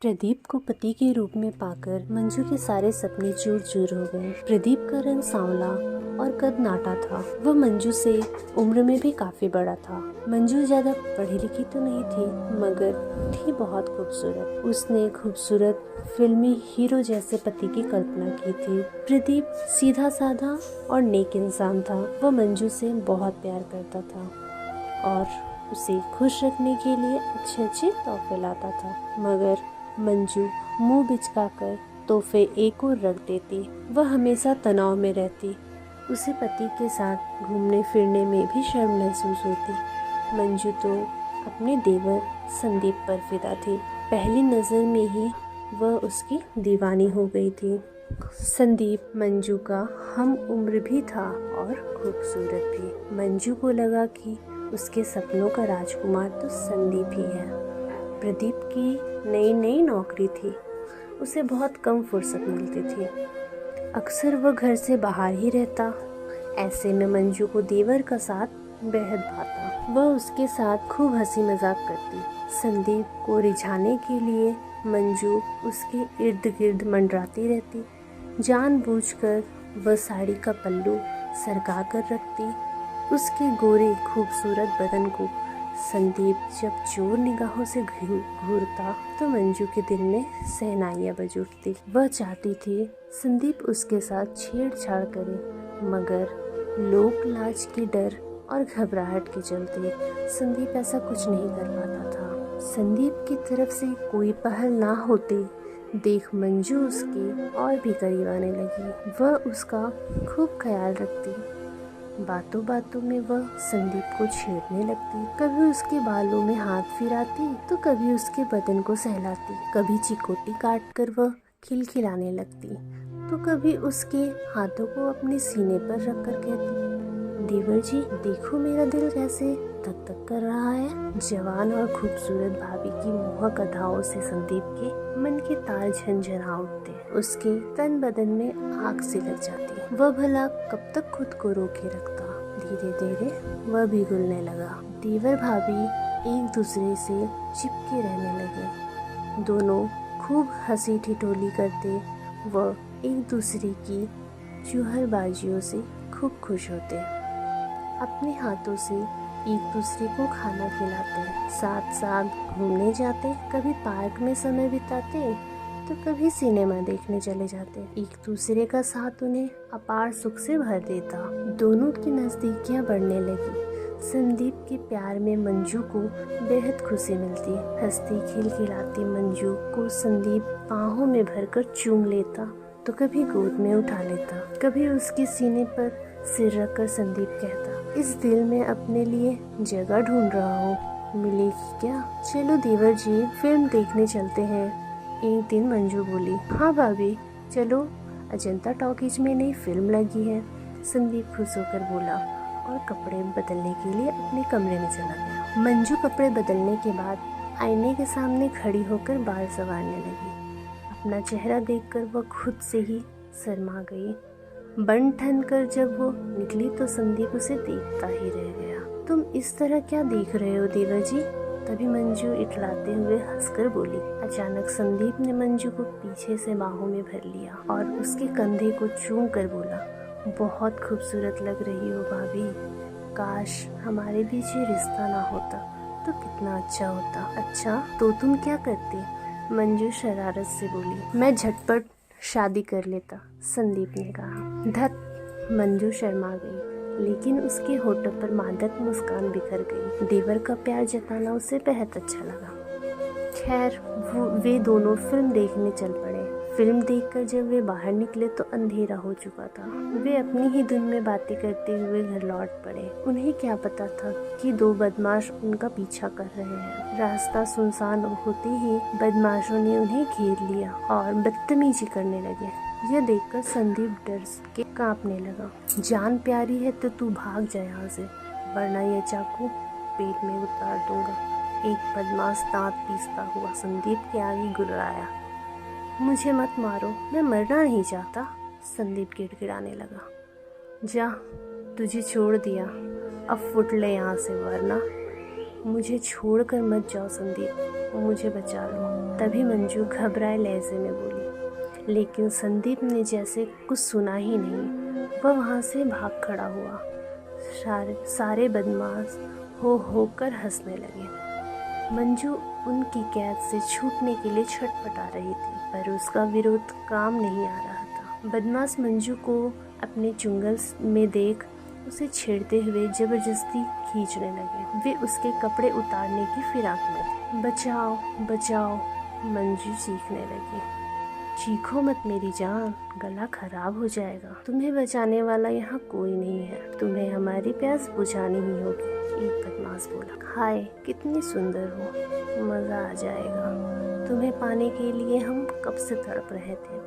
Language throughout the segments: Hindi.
प्रदीप को पति के रूप में पाकर मंजू के सारे सपने चूर चूर हो गए। प्रदीप का रंग सांवला और कद नाटा था। वह मंजू से उम्र में भी काफी बड़ा था। मंजू ज्यादा पढ़ी लिखी तो नहीं थी, मगर थी बहुत खूबसूरत। उसने खूबसूरत फिल्मी हीरो जैसे पति की कल्पना की थी। प्रदीप सीधा साधा और नेक इंसान था। वह मंजू से बहुत प्यार करता था और उसे खुश रखने के लिए अच्छे अच्छे तोहफे लाता था, मगर मंजू मुंह बिचकाकर तोहफे एक और रख देती। वह हमेशा तनाव में रहती। उसे पति के साथ घूमने फिरने में भी शर्म महसूस होती। मंजू तो अपने देवर संदीप पर फिदा थी। पहली नज़र में ही वह उसकी दीवानी हो गई थी। संदीप मंजू का हम उम्र भी था और खूबसूरत भी। मंजू को लगा कि उसके सपनों का राजकुमार तो संदीप ही है। प्रदीप की नई नई नौकरी थी। उसे बहुत कम फुर्सत मिलती थी। अक्सर वह घर से बाहर ही रहता। ऐसे में मंजू को देवर का साथ बेहद भाता। वह उसके साथ खूब हंसी मजाक करती। संदीप को रिझाने के लिए मंजू उसके इर्द गिर्द मंडराती रहती। जानबूझकर वह साड़ी का पल्लू सरका कर रखती। उसके गोरे खूबसूरत बदन को संदीप जब चोर निगाहों से घूरता तो मंजू के दिल में सहनाइयां बज उठती। वह चाहती थी संदीप उसके साथ छेड़छाड़ करे, मगर लोक लाज के डर और घबराहट के चलते संदीप ऐसा कुछ नहीं कर पाता था। संदीप की तरफ से कोई पहल ना होते देख मंजू उसके और भी करीब आने लगी। वह उसका खूब ख्याल रखती। बातों बातों में वह संदीप को छेड़ने लगती। कभी उसके बालों में हाथ फिराती तो कभी उसके बदन को सहलाती। कभी चिकोटी काट कर वह खिलखिलाने लगती तो कभी उसके हाथों को अपने सीने पर रख कर कहती, देवर जी देखो मेरा दिल कैसे धक धक कर रहा है। जवान और खूबसूरत भाभी की मोहक अदाओं से संदीप के मन के तार झंझना उठते। उसके तन बदन में आग सी लग जाती। वह भला कब तक खुद को रोके रखता। धीरे धीरे वह भी घुलने लगा। देवर भाभी एक दूसरे से चिपके रहने लगे। दोनों खूब हंसी ठिठोली करते। वह एक दूसरे की चुहरबाजियों से खूब खुश होते। अपने हाथों से एक दूसरे को खाना खिलाते, साथ साथ घूमने जाते, कभी पार्क में समय बिताते तो कभी सिनेमा देखने चले जाते। एक दूसरे का साथ उन्हें अपार सुख से भर देता। दोनों की नजदीकियां बढ़ने लगी। संदीप के प्यार में मंजू को बेहद खुशी मिलती। हंसती खिलखिलाती मंजू को संदीप बाहों में भरकर चूम लेता तो कभी गोद में उठा लेता, कभी उसके सीने पर सिर रखकर संदीप कहता, इस दिल में अपने लिए जगह ढूंढ रहा हूँ, मिलेगी क्या? चलो देवर जी फिल्म देखने चलते हैं। एक दिन मंजू बोली, हाँ भाभी चलो, अजंता टॉकीज में नई फिल्म लगी है। संदीप खुश होकर बोला और कपड़े बदलने के लिए अपने कमरे में चला गया। मंजू कपड़े बदलने के बाद आईने के सामने खड़ी होकर बाल संवारने लगी। अपना चेहरा देखकर वह खुद से ही शर्मा गई। बन ठन कर जब वो निकली तो संदीप उसे देखता ही रह गया। तुम इस तरह क्या देख रहे हो देवर जी? तभी मंजू इटलाते हुए हंसकर बोली। अचानक संदीप ने मंजू को पीछे से बाहों में भर लिया और उसके कंधे को चूम कर बोला, बहुत खूबसूरत लग रही हो भाभी। काश हमारे बीच ये रिश्ता ना होता तो कितना अच्छा होता। अच्छा तो तुम क्या करती? मंजू शरारत से बोली, मैं झटपट शादी कर लेता। संदीप ने कहा। धत, मंजू शर्मा गई, लेकिन उसके होठों पर मादक मुस्कान बिखर गई। देवर का प्यार जताना उसे बेहद अच्छा लगा। खैर वे दोनों फिल्म देखने चल पड़े। फिल्म देखकर जब वे बाहर निकले तो अंधेरा हो चुका था। वे अपनी ही धुन में बातें करते हुए घर लौट पड़े। उन्हें क्या पता था कि दो बदमाश उनका पीछा कर रहे हैं। रास्ता सुनसान होते ही बदमाशों ने उन्हें घेर लिया और बदतमीजी करने लगे। यह देखकर संदीप डर के कांपने लगा। जान प्यारी है तो तू भाग जा यहाँ से, वरना यह चाकू पेट में उतार दूंगा। एक बदमाश दांत पीसता हुआ संदीप के आगे गुर्राया। मुझे मत मारो, मैं मरना नहीं चाहता। संदीप गिड़गिड़ाने लगा। जा, तुझे छोड़ दिया, अब फुट ले यहाँ से, वरना मुझे छोड़कर मत जाओ संदीप, मुझे बचा लो। तभी मंजू घबराए लहजे में बोली, लेकिन संदीप ने जैसे कुछ सुना ही नहीं। वह वहाँ से भाग खड़ा हुआ। सारे बदमाश हो कर हंसने लगे। मंजू उनकी कैद से छूटने के लिए छटपटा रही थी, पर उसका विरोध काम नहीं आ रहा था। बदमाश मंजू को अपने चुंगल में देख उसे छेड़ते हुए जबरदस्ती खींचने लगे। वे उसके कपड़े उतारने की फिराक में थे। बचाओ बचाओ, मंजू चीखने लगी। चीखो मत मेरी जान, गला खराब हो जाएगा। तुम्हें बचाने वाला यहाँ कोई नहीं है, तुम्हें हमारी प्यास बुझानी ही होगी, एक बदमाश बोला। हाय कितनी सुंदर हो, मजा आ जाएगा। तुम्हें पाने के लिए हम कब से तड़प रहे थे,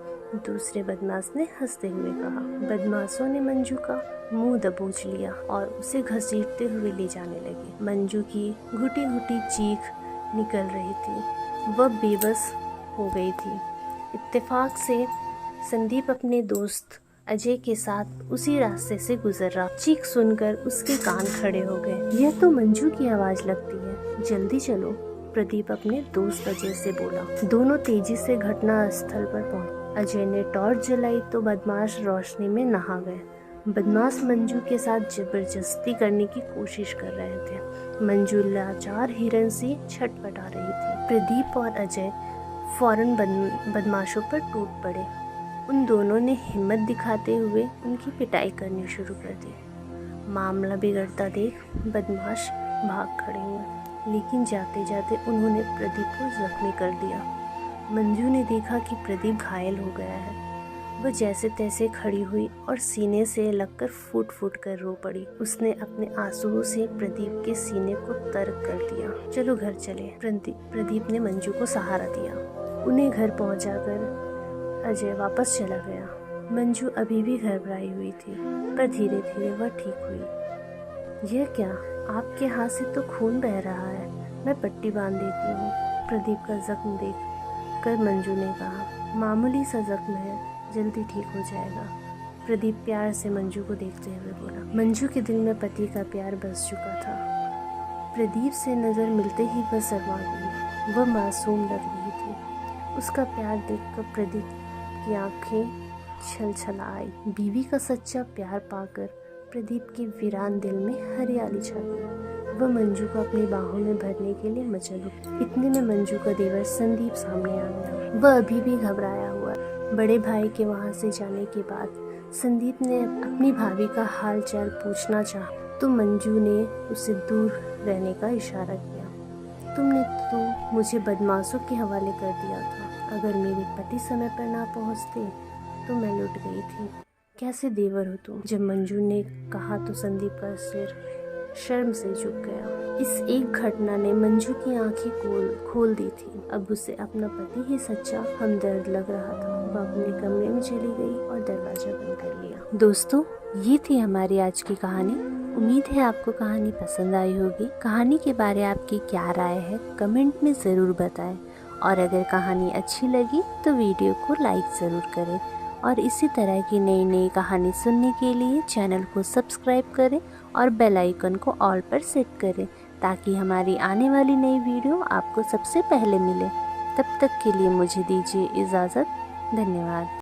दूसरे बदमाश ने हंसते हुए कहा। बदमाशों ने मंजू का मुंह दबोच लिया और उसे घसीटते हुए ले जाने लगे। मंजू की घुटी घुटी चीख निकल रही थी, वह बेबस हो गई थी। इत्तेफाक से संदीप अपने दोस्त अजय के साथ उसी रास्ते से गुजर रहा। चीख सुनकर उसके कान खड़े हो गए। यह तो मंजू की आवाज लगती है, जल्दी चलो, प्रदीप अपने दोस्त अजय से बोला। दोनों तेजी से घटना स्थल पर पहुंचे। अजय ने टॉर्च जलाई तो बदमाश रोशनी में नहा गए। बदमाश मंजू के साथ जबरदस्ती करने की कोशिश कर रहे थे। मंजू लाचार हिरन सी छटपटा रही थी। प्रदीप और अजय फौरन बदमाशों पर टूट पड़े। उन दोनों ने हिम्मत दिखाते हुए उनकी पिटाई करनी शुरू कर दी। मामला बिगड़ता देख बदमाश भाग खड़े हुए, लेकिन जाते जाते उन्होंने प्रदीप को जख्मी कर दिया। मंजू ने देखा कि प्रदीप घायल हो गया है। वह जैसे तैसे खड़ी हुई और सीने से लगकर फूट फूट कर रो पड़ी। उसने अपने आंसुओं से प्रदीप के सीने को तर्क कर दिया। चलो घर चले, प्रदीप ने मंजू को सहारा दिया। उन्हें घर पहुंचाकर अजय वापस चला गया। मंजू अभी भी घबराई हुई थी, पर धीरे धीरे वह ठीक हुई। यह क्या, आपके हाथ से तो खून बह रहा है, मैं पट्टी बांध देती हूँ, प्रदीप का जख्म देख कर मंजू ने कहा। मामूली सा जख्म है, जल्दी ठीक हो जाएगा, प्रदीप प्यार से मंजू को देखते हुए बोला। मंजू के दिल में पति का प्यार बस चुका था। प्रदीप से नजर मिलते ही वह शर्मा गई। वह मासूम लग रही थी। उसका प्यार देखकर प्रदीप की आंखें छलछला आई। बीवी का सच्चा प्यार पाकर प्रदीप के वीरान दिल में हरियाली छा गई। वह मंजू को अपनी बाहों में भरने के लिए मचल उठी। इतने में मंजू का देवर संदीप सामने आ गया। वह अभी भी घबराया हुआ। बड़े भाई के वहां से जाने के बाद संदीप ने अपनी भाभी का हाल चाल पूछना चाहा तो मंजू ने उसे दूर रहने का इशारा किया। तुमने तो मुझे बदमाशों के हवाले कर दिया था। अगर मेरे पति समय पर ना पहुंचते तो मैं लुट गई थी। कैसे देवर हो तुम। जब मंजू ने कहा तो संदीप का सिर शर्म से झुक गया। इस एक घटना ने मंजू की आंखें खोल दी थी। अब उसे अपना पति ही सच्चा हमदर्द लग रहा था। वह अपने कमरे में चली गई और दरवाजा बंद कर लिया। दोस्तों, ये थी हमारी आज की कहानी। उम्मीद है आपको कहानी पसंद आई होगी। कहानी के बारे आपकी क्या राय है कमेंट में ज़रूर बताएं, और अगर कहानी अच्छी लगी तो वीडियो को लाइक ज़रूर करें, और इसी तरह की नई नई कहानी सुनने के लिए चैनल को सब्सक्राइब करें और बेल आइकन को ऑल पर सेट करें, ताकि हमारी आने वाली नई वीडियो आपको सबसे पहले मिले। तब तक के लिए मुझे दीजिए इजाज़त। धन्यवाद।